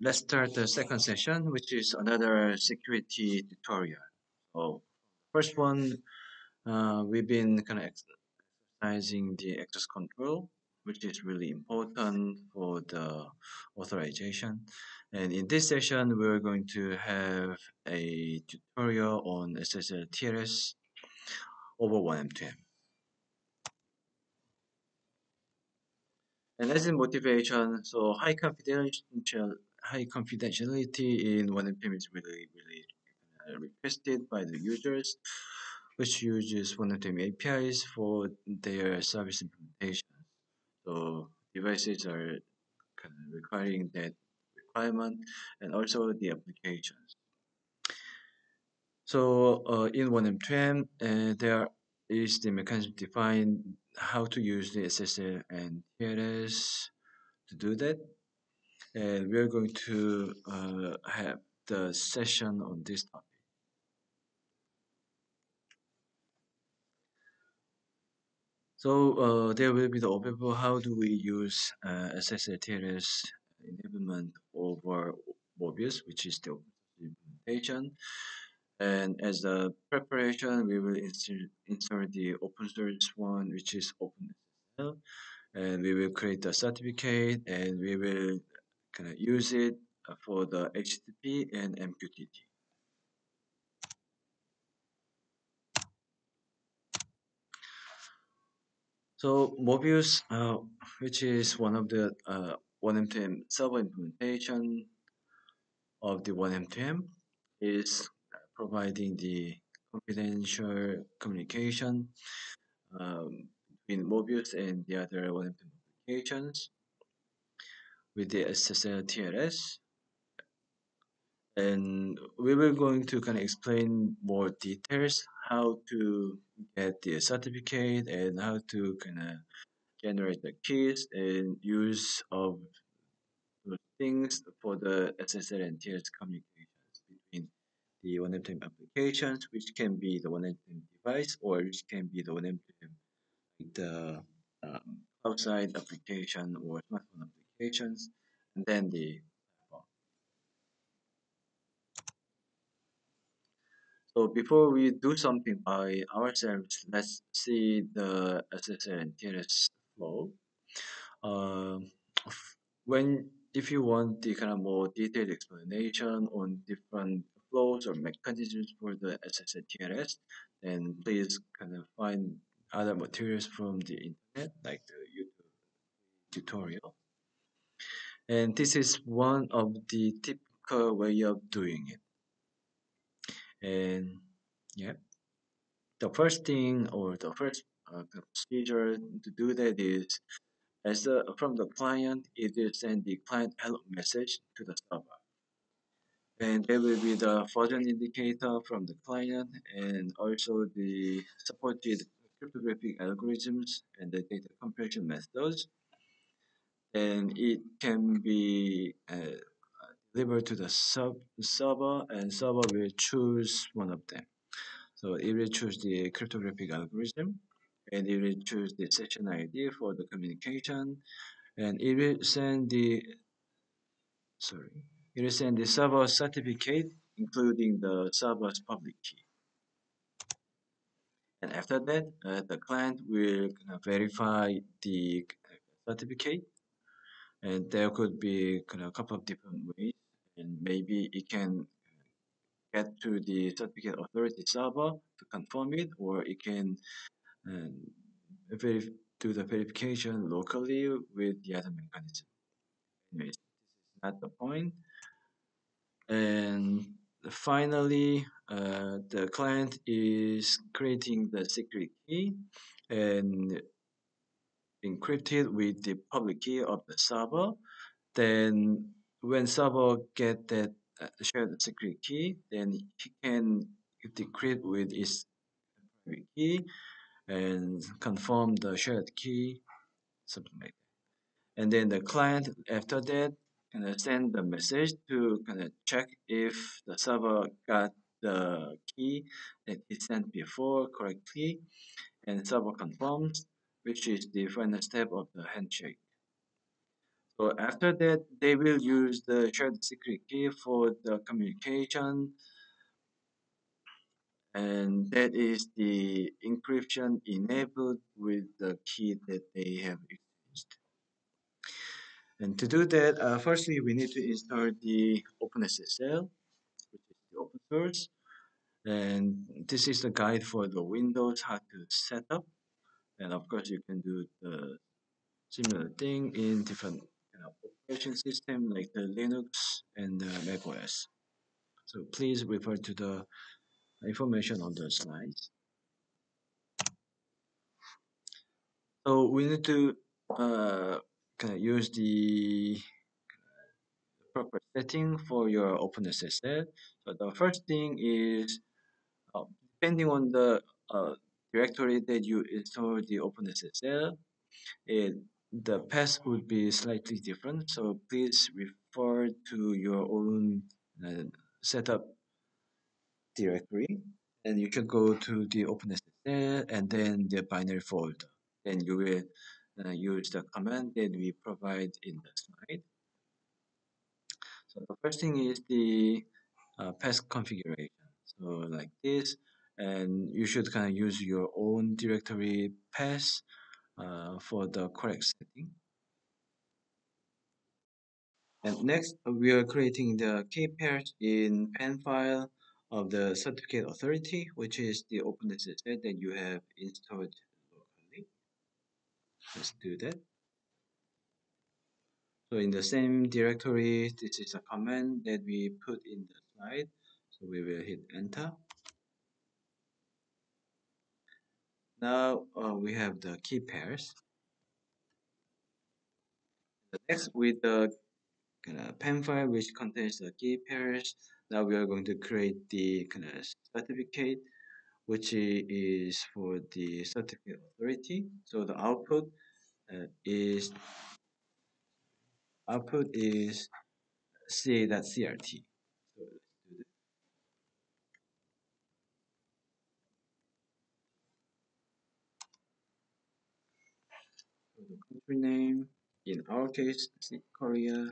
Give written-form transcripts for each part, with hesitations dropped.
let's start the second session, which is another security tutorial. So, first one, we've been kind of exercising the access control, which is really important for the authorization. And in this session, we're going to have a tutorial on SSL TLS over oneM2M. And as in motivation, so high confidentiality in oneM2M is really requested by the users, which uses oneM2M APIs for their service implementation. So devices are kind of requiring that requirement, and also the applications. So in oneM2M, there is the mechanism defined how to use the SSL and TLS to do that. And we're going to have the session on this topic. So there will be the overview. How do we use SSL TLS enablement over Mobius, which is the implementation. And as a preparation, we will insert the open source one, which is openSSL, and we will create a certificate, and we will kind of use it for the HTTP and MQTT. So Mobius, which is one of the oneM2M server implementation of the oneM2M, is providing the confidential communication between Mobius and the other oneM2M applications with the SSL TLS. And we were going to kind of explain more details how to get the certificate and how to kind of generate the keys and use of those things for the SSL and TLS communications between the oneM2M applications, which can be the oneM2M device or which can be the oneM2M the outside application or smartphone applications, and then the platform. So before we do something by ourselves, let's see the SSL and TLS flow. Um, when if you want the kind of more detailed explanation on different flows or mechanisms for the SSL TLS, then please kind of find other materials from the internet, like the YouTube tutorial. And this is one of the typical way of doing it. And yeah, the first thing or the first procedure to do that is from the client, it will send the client hello message to the server. And there will be the version indicator from the client and also the supported cryptographic algorithms and the data compression methods. And it can be delivered to the server, and server will choose one of them. So it will choose the cryptographic algorithm, and it will choose the session ID for the communication, and it will send the server certificate, including the server's public key. And after that, the client will verify the certificate, and there could be a couple of different ways, and maybe it can get to the certificate authority server to confirm it, or it can um, do the verification locally with the other mechanism. Anyways, this is not the point. And finally, the client is creating the secret key and encrypt it with the public key of the server. Then when server get that shared secret key, then he can decrypt with his private key and confirm the shared key, something like that. And then the client after that can send the message to kind of check if the server got the key that it sent before correctly, and server confirms, which is the final step of the handshake. So after that, they will use the shared secret key for the communication, and that is the encryption enabled with the key that they have exchanged. And to do that, firstly, we need to install the openSSL, which is the open source. And this is the guide for the Windows, how to set up. And of course, you can do the similar thing in different operation system like the Linux and the Mac OS. So please refer to the information on the slides. So we need to kind of use the proper setting for your openSSL. So the first thing is depending on the directory that you install the openSSL, it, the path would be slightly different. So please refer to your own setup directory, and you can go to the openSSL and then the binary folder. Then you will use the command that we provide in the slide. So the first thing is the path configuration. So like this, and you should kind of use your own directory path for the correct setting. And next, we are creating the key pairs in pen file of the certificate authority, which is the openSSL that you have installed locally. Let's do that. So in the same directory, this is a command that we put in the slide. So we will hit enter. Now we have the key pairs. The next with the pen file which contains the key pairs. Now we are going to create the kind of certificate which is for the certificate authority. So the is ca.crt. So let's do this. So the country name, in our case, Korea.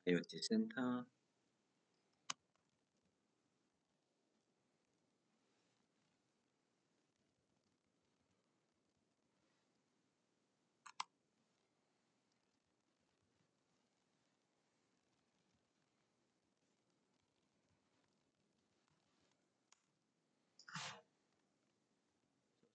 IoT Center.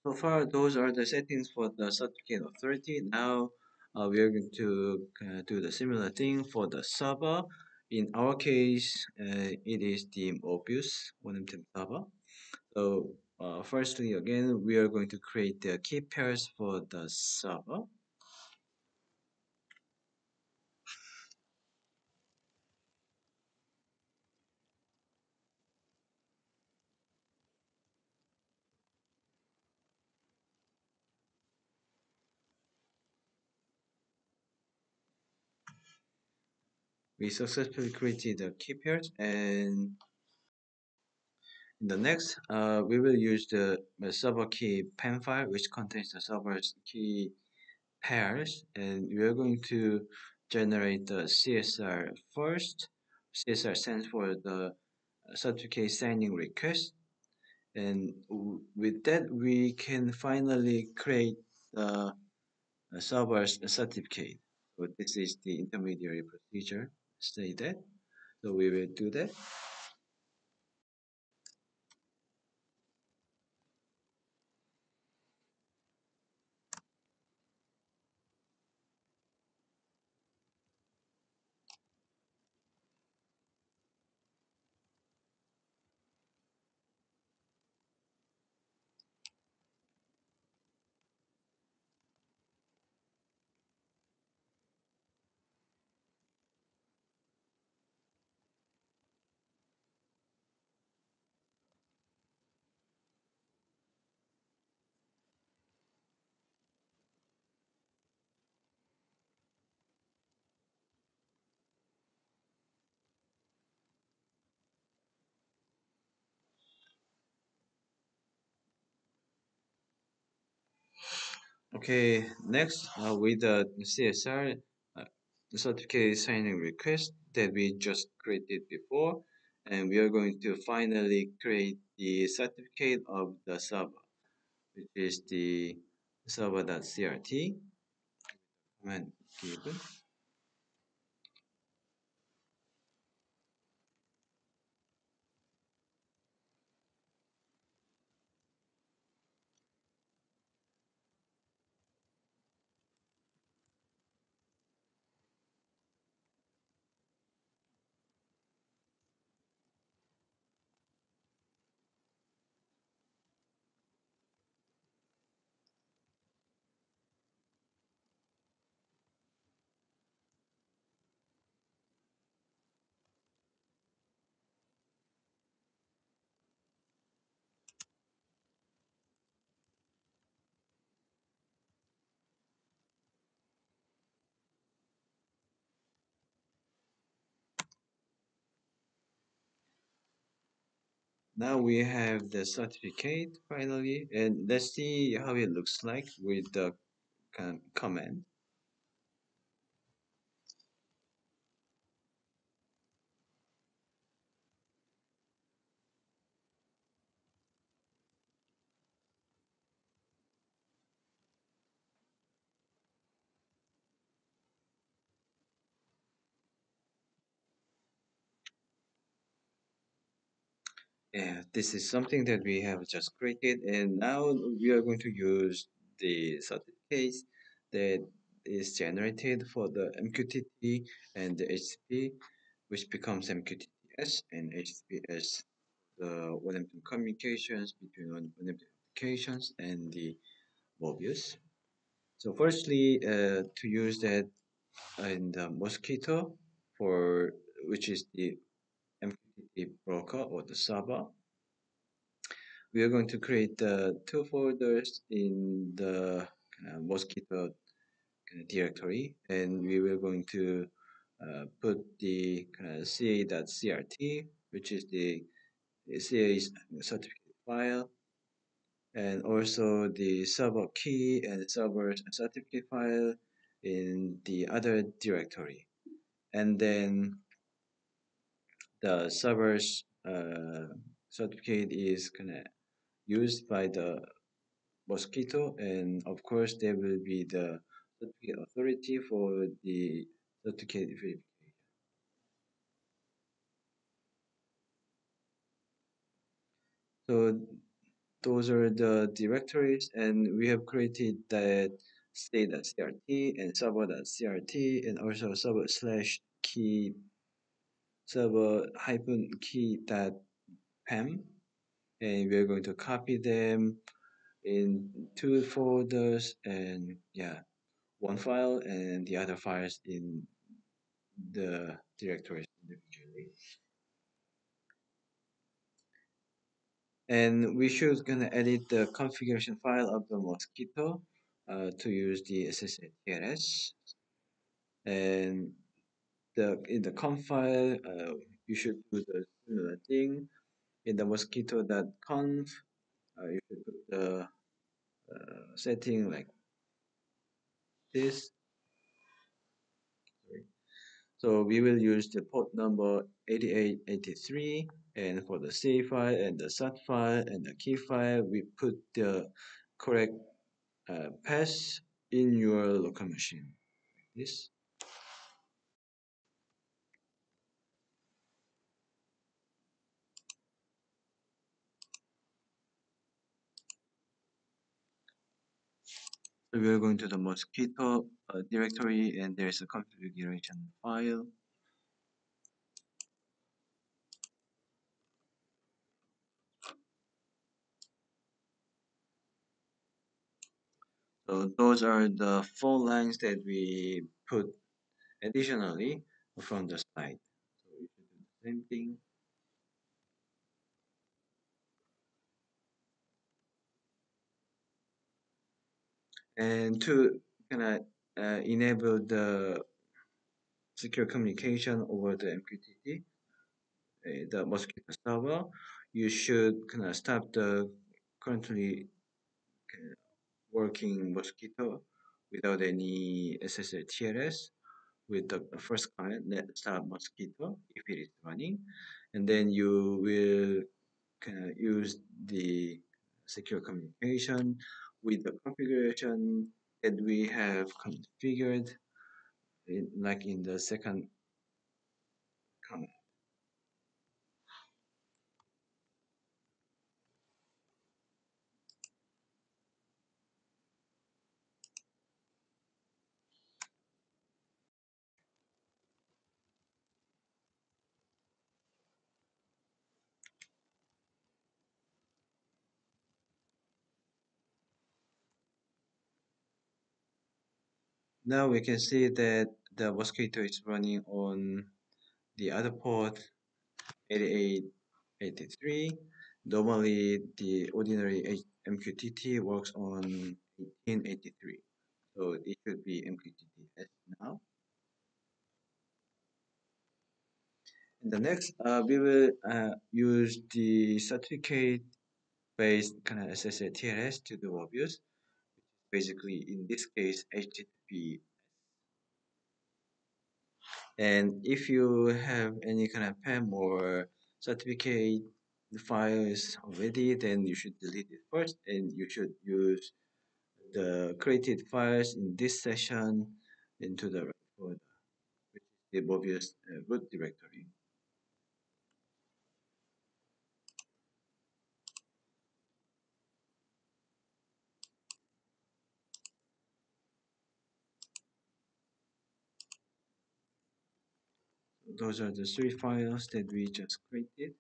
So far, those are the settings for the certificate authority. Now, we are going to do the similar thing for the server. In our case, it is the Mobius oneM2M server. So, firstly, again, we are going to create the key pairs for the server. We successfully created the key pairs, and in the next, we will use the server key pen file, which contains the server's key pairs, and we are going to generate the CSR first. CSR stands for the certificate signing request, and with that, we can finally create the server's certificate. So this is the intermediary procedure. Say that. So we will do that. Okay, next with the CSR, the certificate signing request that we just created before, and we are going to finally create the certificate of the server, which is the server.crt command given. Now we have the certificate finally, and let's see how it looks like with the command. Yeah, this is something that we have just created, and now we are going to use the certificates that is generated for the MQTT and the HTTP, which becomes MQTTS and HTTPS, the one-to-one communications between one-to-one applications and the Mobius. So firstly, to use that in the Mosquitto for which is the MQTT broker or the server, we are going to create two folders in the Mosquitto directory, and we were going to put the ca.crt, which is the CA certificate file, and also the server key and server certificate file in the other directory. And then the server's certificate is kind of used by the Mosquitto, and of course there will be the certificate authority for the certificate verification. So those are the directories, and we have created that state.crt and server.crt and also server/key server hyphen key dot pem, and we're going to copy them in two folders, and yeah, one file and the other files in the directories individually. And we should gonna edit the configuration file of the Mosquitto to use the SSL TLS. And in the conf file, you should do the similar thing. In the mosquitto.conf, you should put the setting like this. So we will use the port number 8883, and for the C file and the SAT file and the key file, we put the correct path in your local machine. This. So we are going to the Mosquitto directory, and there's a configuration file. So those are the 4 lines that we put additionally from the slide. So we should do the same thing. And to kind of enable the secure communication over the MQTT, the Mosquitto server, you should kind of stop the currently working Mosquitto without any SSL TLS with the first client, let's start Mosquitto if it is running, and then you will use the secure communication with the configuration that we have configured like in the second command. Now we can see that the Mosquitto is running on the other port 8883. Normally, the ordinary MQTT works on 1883. So it should be MQTT now. In the next, we will use the certificate-based kind of SSL TLS to do Mobius. Basically, in this case, HTTP. And if you have any kind of PAM or certificate files already, then you should delete it first, and you should use the created files in this session into the right folder, which is the Mobius root directory. Those are the three files that we just created.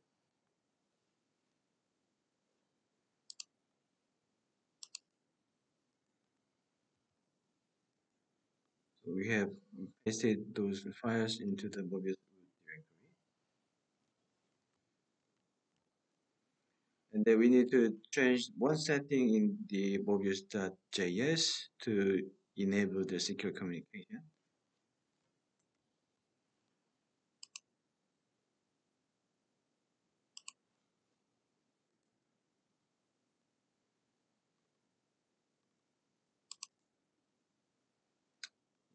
So we have pasted those files into the Mobius root directory. And then we need to change one setting in the Mobius.js to enable the secure communication.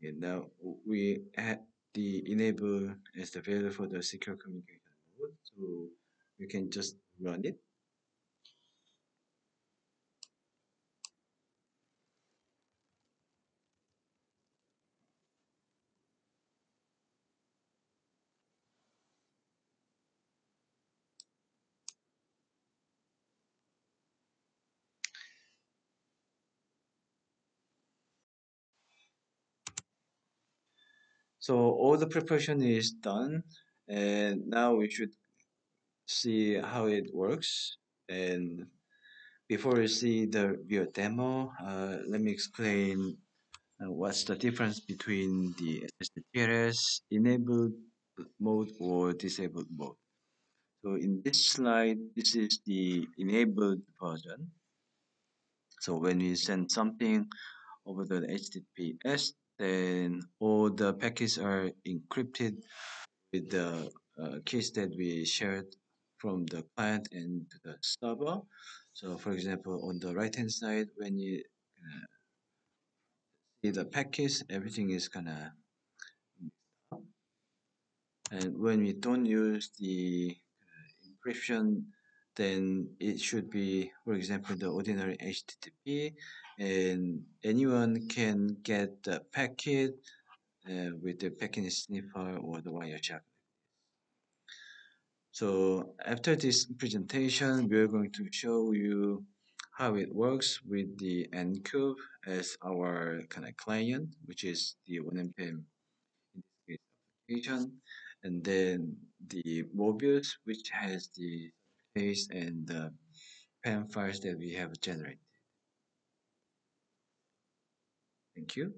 And now we add the enable as the value for the secure communication mode. So we can just run it. So all the preparation is done, and now we should see how it works. And before we see the real demo, let me explain what's the difference between the SSL enabled mode or disabled mode. So in this slide, this is the enabled version. So when we send something over the HTTPS, then all the packets are encrypted with the keys that we shared from the client and to the server. So for example, on the right hand side, when you see the packets, everything is gonna, and when we don't use the encryption, then it should be, for example, the ordinary HTTP, and anyone can get the packet with the packet sniffer or the Wireshark. So after this presentation, we are going to show you how it works with the Encube as our kind of client, which is the oneM2M in this case application, and then the Mobius, which has the face and the PAM files that we have generated. Thank you.